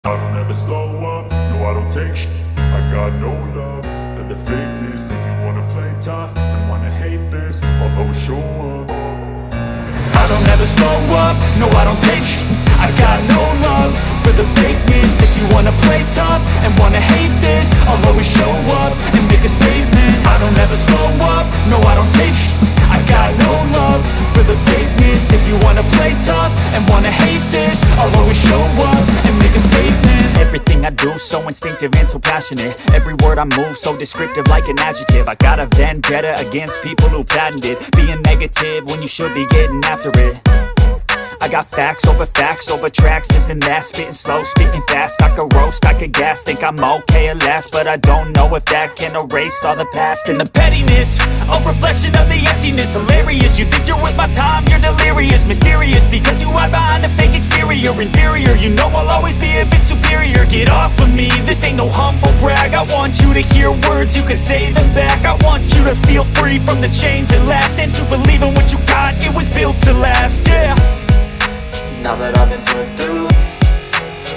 I don't ever slow up, no I don't take shit. I got no love for the fakeness. If you wanna play tough and wanna hate this, I'll always show up. I don't ever slow up, no I don't take shit. I got no love for the fakeness. If you wanna play tough and wanna hate this, I'll always show up and make a statement. I don't ever slow up, no I don't take shit. I got no love for the fakeness. If you wanna play tough and wanna hate this, I'll always show up and make a statement. Everything I do so instinctive and so passionate. Every word I move so descriptive like an adjective. I got a vendetta against people who patented being negative when you should be getting after it. I got facts over tracks, this and that. Spitting slow, spitting fast, I could roast, I could gas. Think I'm okay at last, but I don't know if that can erase all the past. And the pettiness, a reflection of the emptiness. Hilarious, you think you're with my time, you're delirious. Mysterious, because you hide behind a fake exterior. Inferior, you know I'll always be a bit superior. Get off of me, this ain't no humble brag. I want you to hear words, you can say them back. I want you to feel free from the chains that last, and to believe in what you got, it was built to last, yeah. Now that I've been put through,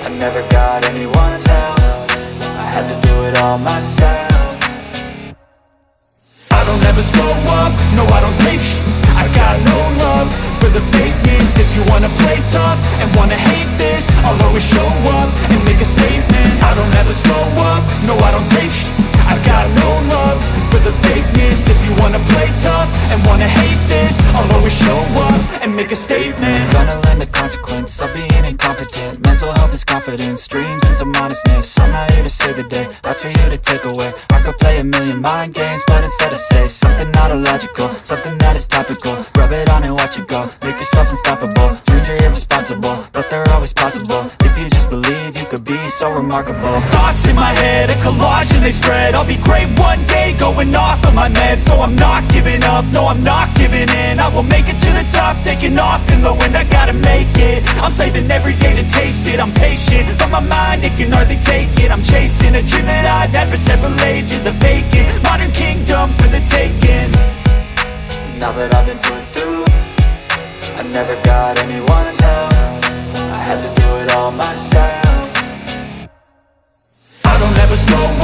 I never got anyone's help. I had to do it all myself. I don't ever slow up, no I don't take shit. I got no love for the fakeness. If you wanna play tough and wanna hate this, I'll always show up and make a statement. I don't ever slow up, no I don't take shit. I got no love for the fakeness. If you wanna play tough and wanna hate this, I'll always show up and make a statement. Gonna learn the consequence of being incompetent. Mental health is confidence, dreams and some honestness. I'm not here to save the day, that's for you to take away. I could play a million mind games, but instead I say something not illogical, something that is topical. Rub it on and watch it go, make yourself unstoppable. Dreams are irresponsible, but they're always possible. If you just believe, you could be so remarkable. Thoughts in my head, a collage and they spread. I'll be great one day, going off of my meds. No, I'm not giving up, no, I'm not giving in. I will make it to the top, taking off in the wind. I gotta make it, I'm saving every day to taste it. I'm patient, but my mind, it can hardly take it. I'm chasing a dream that I've had for several ages. A vacant, modern kingdom for the taking. Now that I've been put through, I never got anyone's help. I had to do it all myself.